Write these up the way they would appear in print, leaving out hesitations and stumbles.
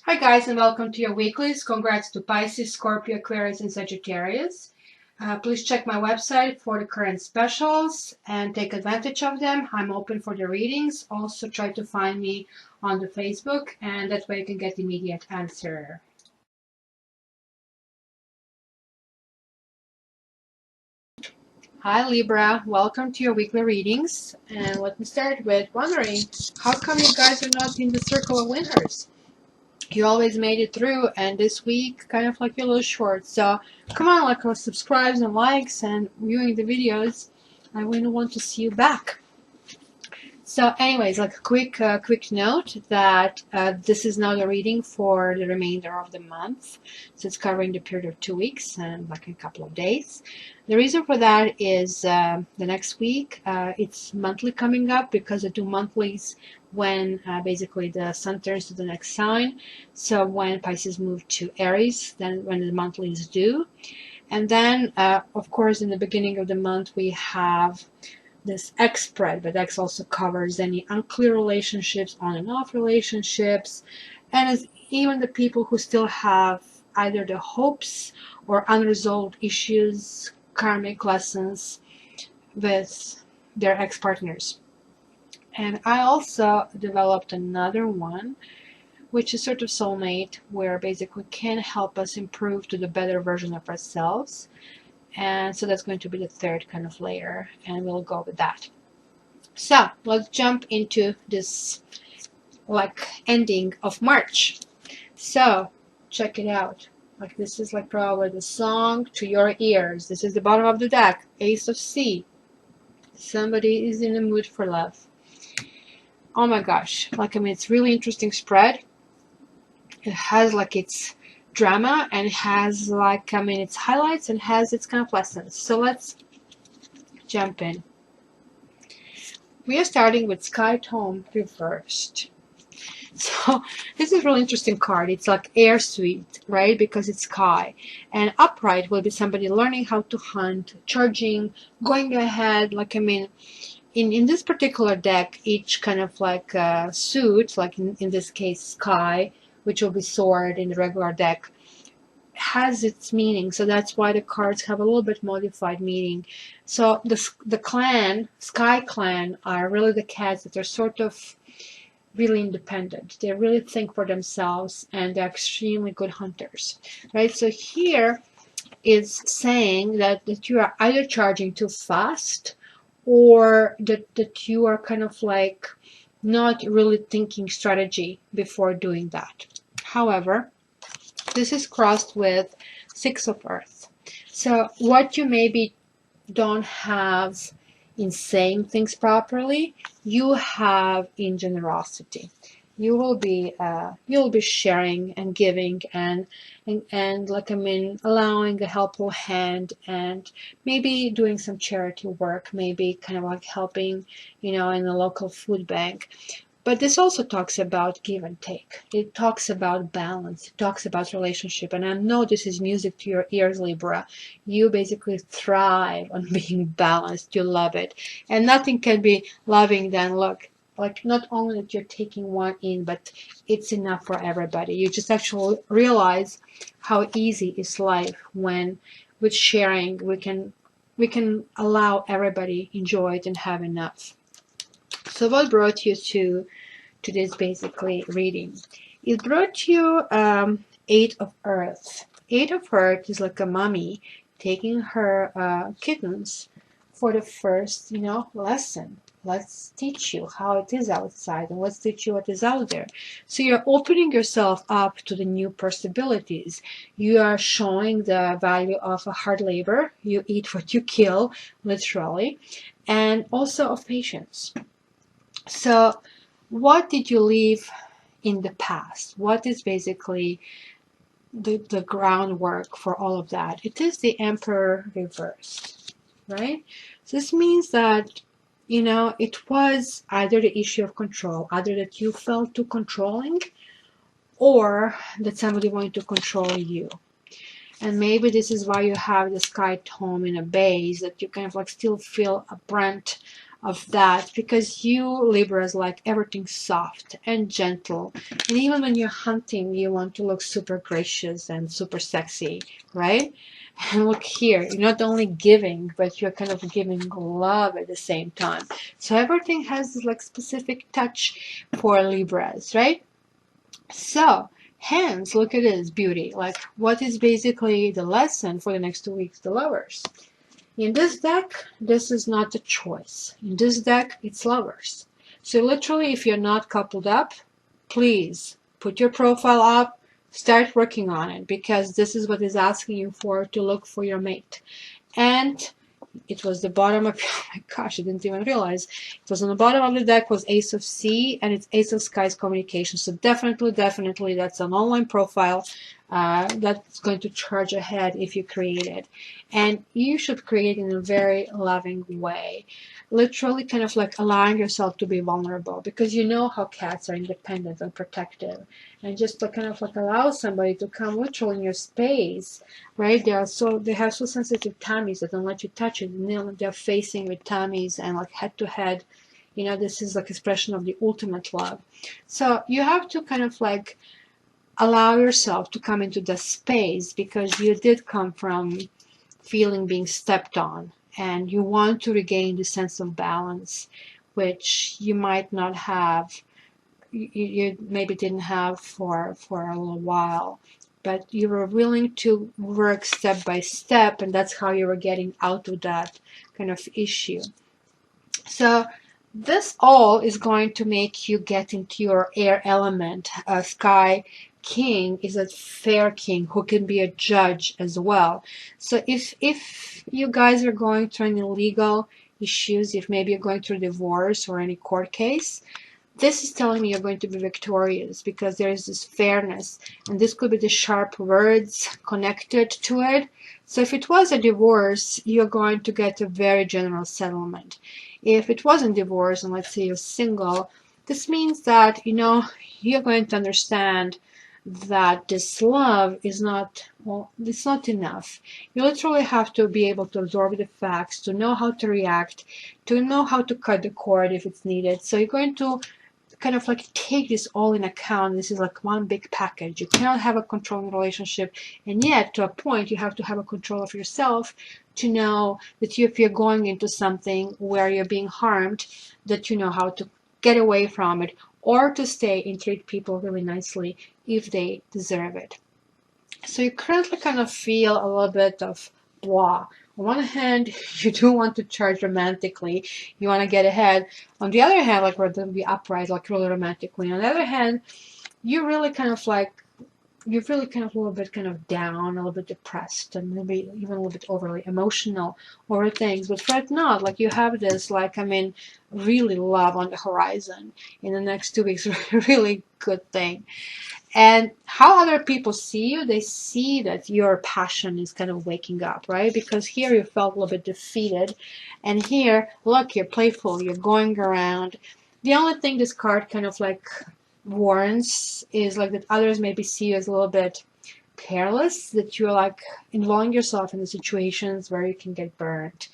Hi guys, and welcome to your weeklies. Congrats to Pisces, Scorpio, Aquarius, and Sagittarius. Please check my website for the current specials and take advantage of them. I'm open for the readings. Also try to find me on the Facebook, and that way you can get immediate answer. Hi Libra, welcome to your weekly readings. And let me start with wondering, how come you guys are not in the circle of winners? You always made it through, and this week kind of like a little short, so come on, like subscribes and likes and viewing the videos. I really want to see you back. So anyways, like a quick note that this is not a reading for the remainder of the month, so it's covering the period of 2 weeks and like a couple of days. The reason for that is the next week it's monthly coming up, because I do monthlies when basically the sun turns to the next sign. So when Pisces move to Aries, then when the monthly is due. And then of course in the beginning of the month we have this X spread, but X also covers any unclear relationships, on and off relationships, and as even the people who still have either the hopes or unresolved issues, karmic lessons with their ex-partners. And I also developed another one, which is sort of soulmate, where basically can help us improve to the better version of ourselves. And so that's going to be the third kind of layer, and we'll go with that. So let's jump into this like ending of March. So check it out. Like this is like probably the song to your ears. This is the bottom of the deck, Ace of C. Somebody is in the mood for love. Oh my gosh, like I mean, it's really interesting spread. It has like its drama and has like, I mean, its highlights and has its kind of lessons. So let's jump in. We are starting with Sky Tome reversed. So this is a really interesting card. It's like air suite, right? Because it's sky. And upright will be somebody learning how to hunt, charging, going ahead. Like, I mean, in this particular deck, each kind of like suit, like in this case, sky, which will be sword in the regular deck, has its meaning. So that's why the cards have a little bit modified meaning. So the clan, Sky Clan, are really the cats that are sort of really independent. They really think for themselves, and they're extremely good hunters, right? So here is saying that you are either charging too fast, or that you are kind of like not really thinking strategy before doing that. However, this is crossed with Six of Earth. So what you maybe don't have in saying things properly, you have in generosity. You will be you'll be sharing and giving and like I mean, allowing a helpful hand, and maybe doing some charity work, maybe kind of like helping, in a local food bank. But this also talks about give and take. It talks about balance. It talks about relationship. And I know this is music to your ears, Libra. You basically thrive on being balanced. You love it. And nothing can be loving than, look, like not only that you're taking one in, but it's enough for everybody. You just actually realize how easy is life when with sharing we can allow everybody enjoy it and have enough. So what brought you to this basically reading? It brought you Eight of Earth. Eight of Earth is like a mommy taking her kittens for the first, lesson. Let's teach you how it is outside, and let's teach you what is out there. So you're opening yourself up to the new possibilities. You are showing the value of a hard labor. You eat what you kill, literally, and also of patience. So what did you leave in the past? What is basically the groundwork for all of that? It is the Emperor reversed, right? So this means that, it was either the issue of control, either that you felt too controlling, or that somebody wanted to control you. And maybe this is why you have the Sky Tome in a base, that you kind of like still feel a brunt of that, because you Libras like everything soft and gentle, and even when you're hunting you want to look super gracious and super sexy, right? And look here, you're not only giving, but you're kind of giving love at the same time. So everything has this like specific touch for Libras, right? So hence, look at this beauty. Like, what is basically the lesson for the next 2 weeks, the Lovers? In this deck, this is not a choice. In this deck, it's Lovers. So literally, if you're not coupled up, please put your profile up, start working on it, because this is what is asking you for, to look for your mate. And it was the bottom of, oh my gosh, I didn't even realize. It was on the bottom of the deck was Ace of Sea, and it's Ace of Skies communication. So definitely, that's an online profile that's going to charge ahead if you create it. And you should create it in a very loving way. Literally kind of like allowing yourself to be vulnerable, because you know how cats are independent and protective. And just to kind of like allow somebody to come literally in your space, right? They have so sensitive tummies that don't let you touch it. And they're facing with tummies and like head to head. You know, this is like expression of the ultimate love. So you have to kind of like allow yourself to come into the space, because you did come from feeling being stepped on, and you want to regain the sense of balance, which you might not have, you maybe didn't have for a little while, but you were willing to work step by step, and that's how you were getting out of that kind of issue. So this all is going to make you get into your air element. Sky King is a fair king who can be a judge as well. So if you guys are going through any legal issues, if maybe you're going through divorce or any court case, this is telling me you're going to be victorious, because there is this fairness, and this could be the sharp words connected to it. So if it was a divorce, you're going to get a very general settlement. If it wasn't divorce, and let's say you're single, this means that, you know, you're going to understand that this love is not, well, it's not enough. You literally have to be able to absorb the facts, to know how to react, to know how to cut the cord if it's needed. So you're going to kind of like take this all in account. This is like one big package. You cannot have a controlling relationship, and yet to a point you have to have a control of yourself to know that if you're going into something where you're being harmed, that you know how to get away from it, or to stay and treat people really nicely if they deserve it. So you currently kind of feel a little bit of blah. On one hand, you do want to charge romantically. You want to get ahead. On the other hand, like we're going to be upright, like really romantically. On the other hand, you're really kind of like, you're really kind of a little bit kind of down, a little bit depressed, and maybe even a little bit overly emotional over things. But right now, like you have this, like, I mean, really love on the horizon in the next 2 weeks. Really good thing. And how other people see you, they see that your passion is kind of waking up, right? Because here you felt a little bit defeated, and here, look, you're playful, you're going around. The only thing this card kind of like warns is like that others maybe see you as a little bit careless, that you're like involving yourself in the situations where you can get burnt.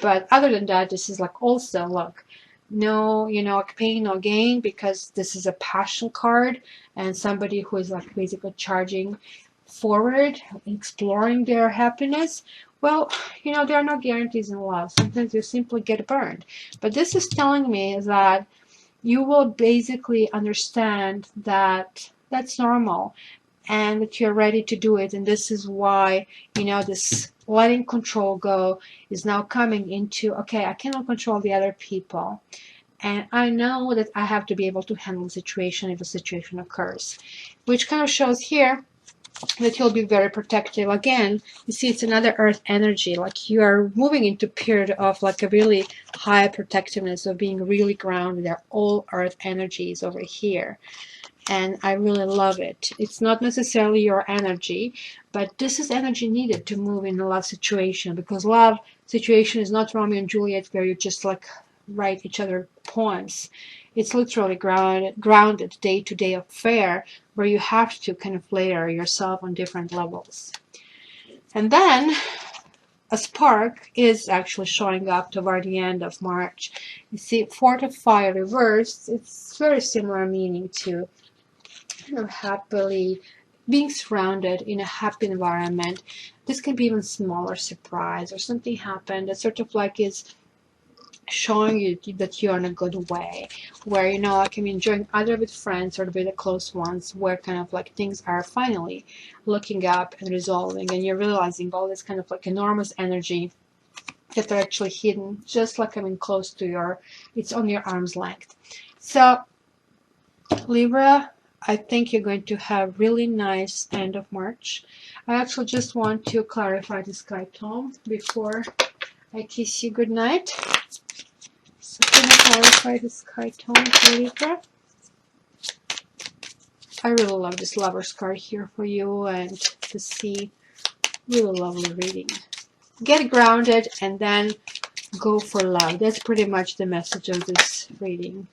But other than that, this is like also, look, no, you know, pain, no gain, because this is a passion card, and somebody who is like basically charging forward, exploring their happiness. Well, you know, there are no guarantees in love. Sometimes you simply get burned. But this is telling me that you will basically understand that that's normal, and that you're ready to do it. And this is why, you know, this letting control go is now coming into, okay, I cannot control the other people, and I know that I have to be able to handle the situation if a situation occurs, which kind of shows here that you'll be very protective. Again, you see, it's another earth energy, like you are moving into a period of like a really high protectiveness, of being really grounded. They're all earth energies over here, and I really love it. It's not necessarily your energy, but this is energy needed to move in a love situation, because love situation is not Romeo and Juliet where you just like write each other poems. It's literally grounded day-to-day affair, where you have to kind of layer yourself on different levels. And then a spark is actually showing up toward the end of March. You see, Four of Fire reversed, it's very similar meaning to, you know, happily being surrounded in a happy environment. This can be even smaller surprise or something happened that sort of like is showing you that you're in a good way, where, you know, like I'm enjoying either with friends or with the close ones, where kind of like things are finally looking up and resolving, and you're realizing all this kind of like enormous energy that are actually hidden, just like I mean close to your, it's on your arm's length. So Libra, I think you're going to have really nice end of March. I actually just want to clarify the sky tone before I kiss you goodnight. So can I clarify the sky tone for Libra? I really love this lover's card here for you, and to see really lovely reading. Get grounded and then go for love. That's pretty much the message of this reading.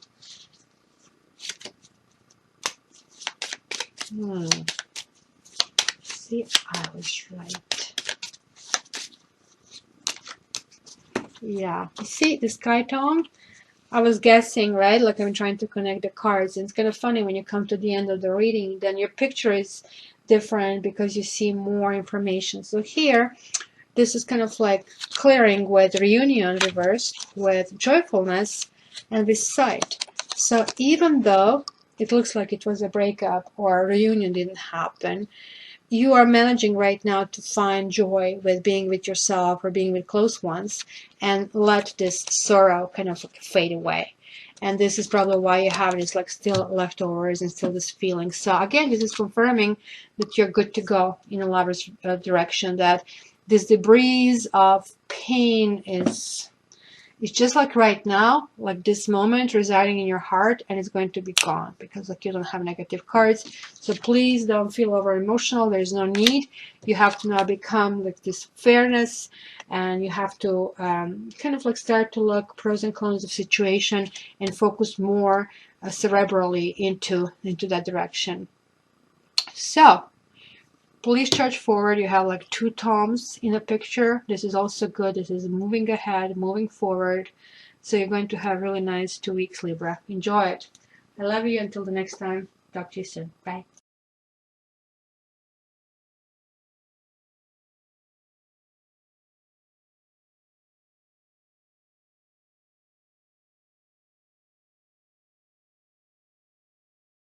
See, I was right. Yeah, you see the sky tone? I was guessing, right? Like I'm trying to connect the cards. And it's kind of funny when you come to the end of the reading, then your picture is different because you see more information. So here, this is kind of like clearing with reunion reversed, with joyfulness, and with sight. So even though it looks like it was a breakup or a reunion didn't happen, you are managing right now to find joy with being with yourself or being with close ones, and let this sorrow kind of fade away. And this is probably why you have this like still leftovers and still this feeling. So again, this is confirming that you're good to go in a lover's direction, that this debris of pain is, it's just like right now, like this moment residing in your heart, and it's going to be gone because like you don't have negative cards. So please don't feel over emotional. There's no need. You have to now become like this fairness, and you have to kind of like start to look pros and cons of situation and focus more cerebrally into that direction. So please charge forward. You have like two toms in a picture. This is also good. This is moving ahead, moving forward. So you're going to have really nice 2 weeks, Libra. Enjoy it. I love you. Until the next time. Talk to you soon. Bye.